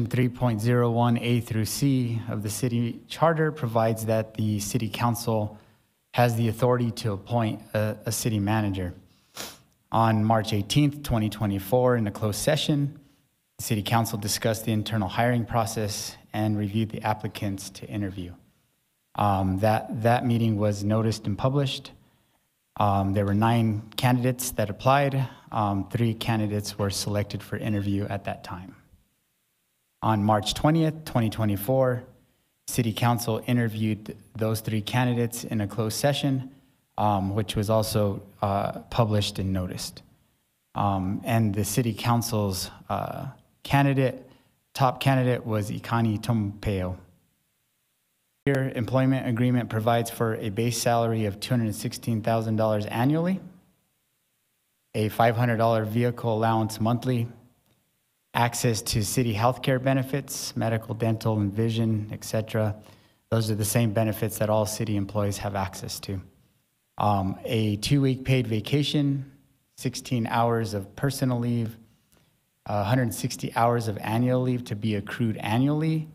3.01A through C of the city charter provides that the city council has the authority to appoint a city manager. On March 18th, 2024, in a closed session, the city council discussed the internal hiring process and reviewed the applicants to interview. That meeting was noticed and published. There were 9 candidates that applied. 3 candidates were selected for interview at that time. On March 20th, 2024, City Council interviewed those 3 candidates in a closed session, which was also published and noticed. And the City Council's top candidate was Ikani Tompeo. Your employment agreement provides for a base salary of $216,000 annually, a $500 vehicle allowance monthly, access to city healthcare benefits, medical, dental, and vision, etc. Those are the same benefits that all city employees have access to. A 2-week paid vacation, 16 hours of personal leave, 160 hours of annual leave to be accrued annually,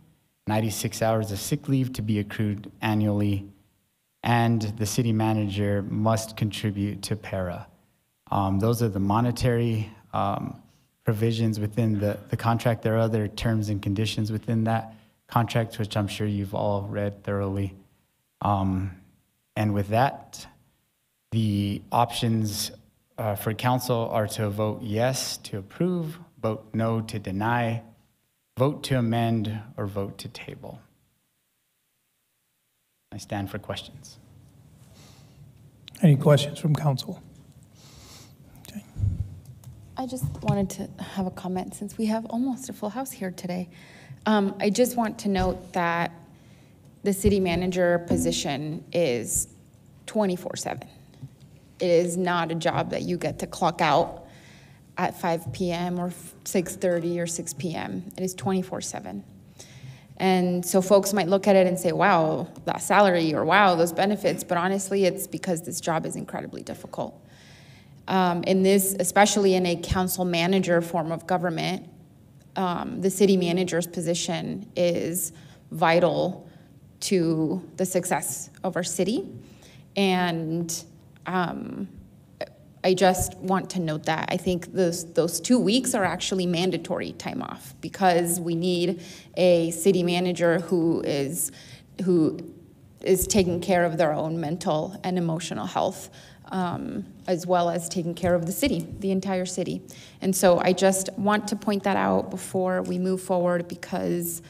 96 hours of sick leave to be accrued annually, and the city manager must contribute to PARA. Those are the monetary provisions within the contract. There are other terms and conditions within that contract, which I'm sure you've all read thoroughly. And with that, the options for council are to vote yes to approve, vote no to deny, vote to amend, or vote to table. I stand for questions. Any questions from council? Okay. I just wanted to have a comment since we have almost a full house here today. I just want to note that the city manager position is 24/7. It is not a job that you get to clock out at 5 p.m. or 6:30 or 6 p.m. It is 24/7. And so folks might look at it and say, wow, that salary, or wow, those benefits, but honestly, it's because this job is incredibly difficult. In this, especially in a council manager form of government, the city manager's position is vital to the success of our city. And I just want to note that I think those 2 weeks are actually mandatory time off, because we need a city manager who is taking care of their own mental and emotional health, as well as taking care of the city, the entire city. And so I just want to point that out before we move forward, because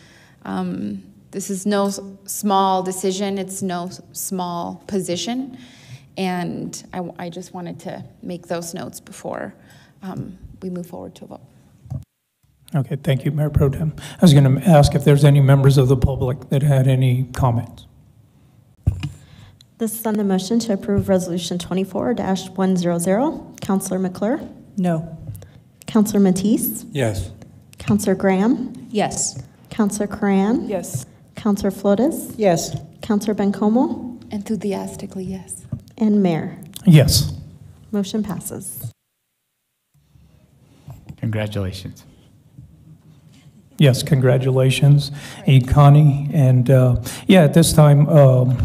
this is no small decision, it's no small position. And I just wanted to make those notes before we move forward to a vote. Okay, thank you, Mayor Pro Tem. I was going to ask if there's any members of the public that had any comments. This is on the motion to approve Resolution 24-100. Councilor McClure? No. Councilor Matisse? Yes. Councilor Graham? Yes. Councilor Coran? Yes. Councilor Flores? Yes. Councilor Bencomo? Enthusiastically, yes. And Mayor? Yes. Motion passes. Congratulations. Yes, congratulations, Ikani. And yeah, at this time, I'd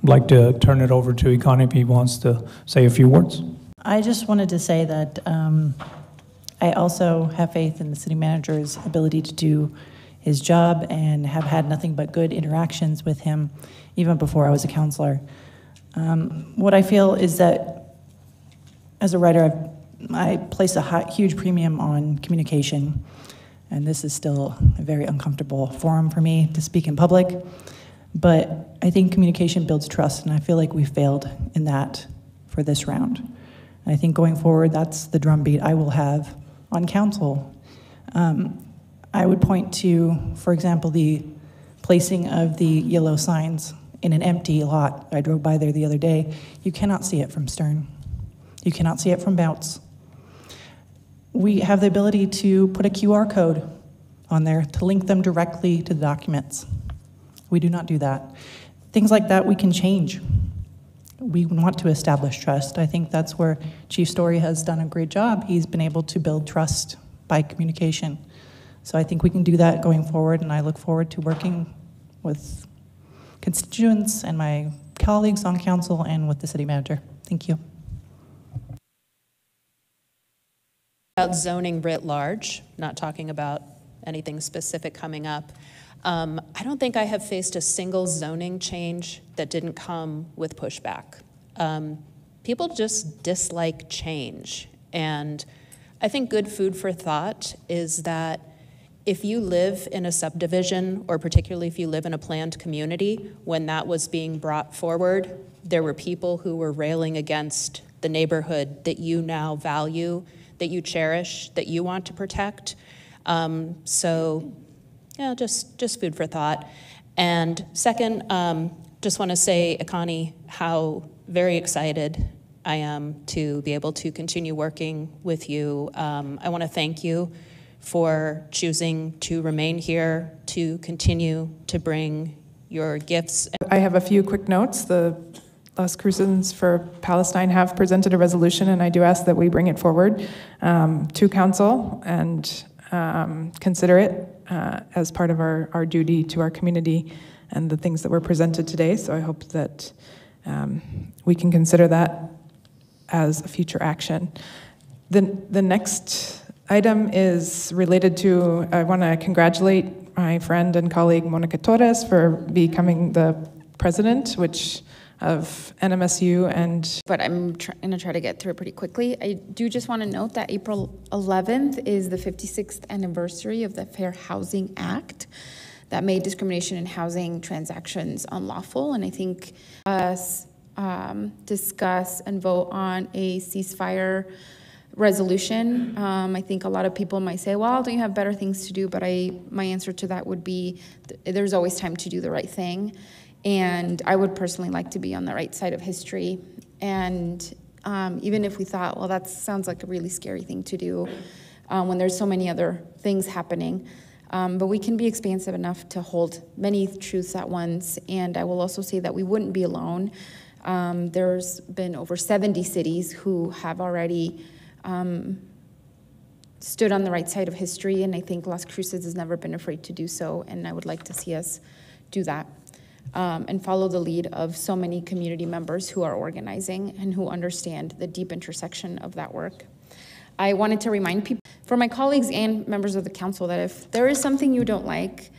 like to turn it over to Ikani if he wants to say a few words. I just wanted to say that I also have faith in the city manager's ability to do his job, and have had nothing but good interactions with him even before I was a counselor. What I feel is that as a writer, I place a huge premium on communication, and this is still a very uncomfortable forum for me to speak in public, but I think communication builds trust, and I feel like we failed in that for this round. And I think going forward, that's the drumbeat I will have on council. I would point to, for example, the placing of the yellow signs in an empty lot. I drove by there the other day. You cannot see it from Stern. You cannot see it from Bounce. We have the ability to put a QR code on there to link them directly to the documents. We do not do that. Things like that we can change. We want to establish trust. I think that's where Chief Story has done a great job. He's been able to build trust by communication. So I think we can do that going forward, and I look forward to working with constituents and my colleagues on council and with the city manager. Thank you. About zoning writ large, not talking about anything specific coming up. I don't think I have faced a single zoning change that didn't come with pushback. People just dislike change. And I think good food for thought is that if you live in a subdivision, or particularly if you live in a planned community, when that was being brought forward, there were people who were railing against the neighborhood that you now value, that you cherish, that you want to protect. So, yeah, just food for thought. And second, just want to say, Akani, how very excited I am to be able to continue working with you. I want to thank you for choosing to remain here, to continue to bring your gifts. I have a few quick notes. The Las Cruces for Palestine have presented a resolution, and I do ask that we bring it forward to council and consider it as part of our duty to our community and the things that were presented today. So I hope that we can consider that as a future action. The next item is related to, I want to congratulate my friend and colleague Monica Torres for becoming the president of NMSU. But I'm going to try to get through it pretty quickly. I do just want to note that April 11th is the 56th anniversary of the Fair Housing Act that made discrimination in housing transactions unlawful. And I think us discuss and vote on a ceasefire resolution. I think a lot of people might say, well, don't you have better things to do? But my answer to that would be, there's always time to do the right thing. And I would personally like to be on the right side of history. And even if we thought, well, that sounds like a really scary thing to do when there's so many other things happening. But we can be expansive enough to hold many truths at once. And I will also say that we wouldn't be alone. There's been over 70 cities who have already stood on the right side of history, and I think Las Cruces has never been afraid to do so, and I would like to see us do that and follow the lead of so many community members who are organizing and who understand the deep intersection of that work. I wanted to remind people, for my colleagues and members of the council, that if there is something you don't like,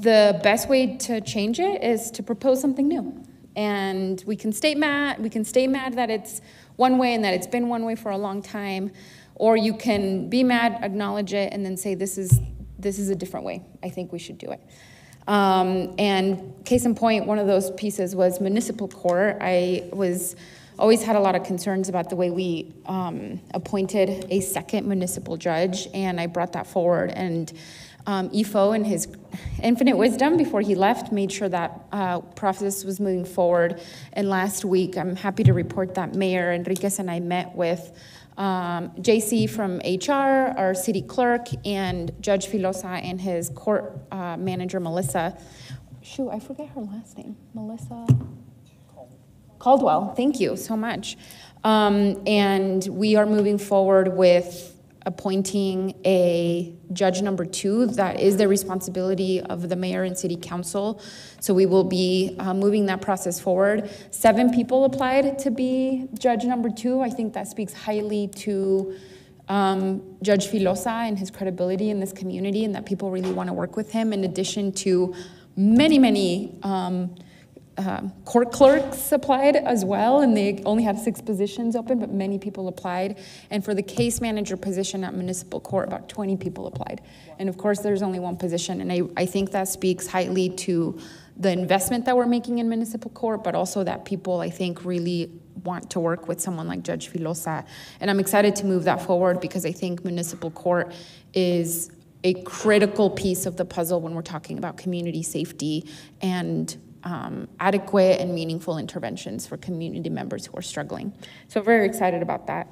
the best way to change it is to propose something new. And we can stay mad that it's one way and that it's been one way for a long time, or you can be mad, acknowledge it, and then say this is a different way. I think we should do it. And case in point, one of those pieces was municipal court. I always had a lot of concerns about the way we appointed a second municipal judge, and I brought that forward. And Ifo, in his infinite wisdom before he left, made sure that process was moving forward. And last week, I'm happy to report that Mayor Enriquez and I met with JC from HR, our city clerk, and Judge Filosa and his court manager, Melissa. Shoot, I forget her last name. Melissa Caldwell. Thank you so much. And we are moving forward with appointing a judge number 2. That is the responsibility of the mayor and city council. So we will be moving that process forward. 7 people applied to be judge number 2. I think that speaks highly to Judge Filosa and his credibility in this community, and that people really want to work with him, in addition to many court clerks applied as well, and they only had 6 positions open, but many people applied. And for the case manager position at municipal court, about 20 people applied. And of course, there's only 1 position, and I think that speaks highly to the investment that we're making in municipal court, but also that people, I think, really want to work with someone like Judge Filosa. And I'm excited to move that forward because I think municipal court is a critical piece of the puzzle when we're talking about community safety and adequate and meaningful interventions for community members who are struggling. So very excited about that.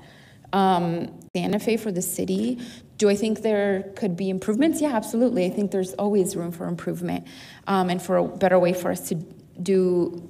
Santa Fe for the city, do I think there could be improvements? Yeah, absolutely. I think there's always room for improvement and for a better way for us to do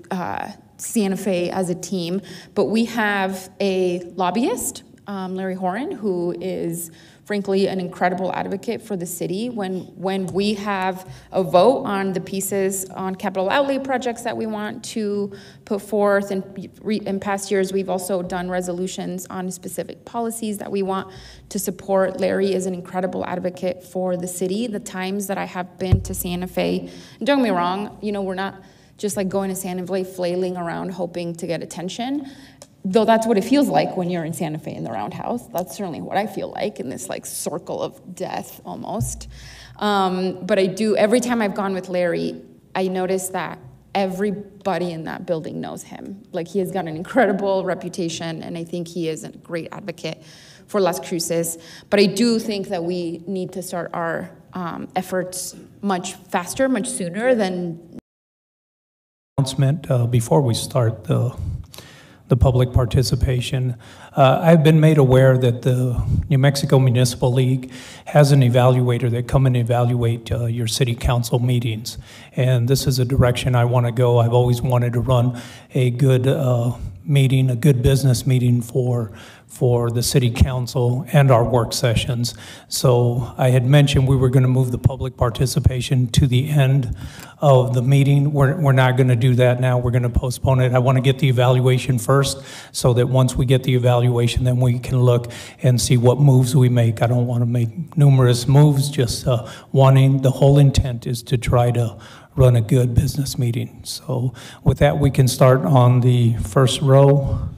Santa Fe as a team. But we have a lobbyist, Larry Horan, who is frankly, an incredible advocate for the city. When we have a vote on the pieces on capital outlay projects that we want to put forth, and in past years, we've also done resolutions on specific policies that we want to support. Larry is an incredible advocate for the city. The times that I have been to Santa Fe, and don't get me wrong, you know, we're not just like going to Santa Fe flailing around hoping to get attention. Though that's what it feels like when you're in Santa Fe in the roundhouse. That's certainly what I feel like in this like circle of death almost. But I do, every time I've gone with Larry, I notice that everybody in that building knows him. Like he has got an incredible reputation, and I think he is a great advocate for Las Cruces. But I do think that we need to start our efforts much faster, much sooner than. Announcement before we start the public participation. I've been made aware that the New Mexico Municipal League has an evaluator that come and evaluate your city council meetings. And this is a direction I want to go. I've always wanted to run a good meeting, a good business meeting for the city council and our work sessions. So I had mentioned we were going to move the public participation to the end of the meeting. We're not going to do that now. We're going to postpone it. I want to get the evaluation first, so that once we get the evaluation, then we can look and see what moves we make. I don't want to make numerous moves, just wanting, the whole intent is to try to run a good business meeting. So with that, we can start on the first row.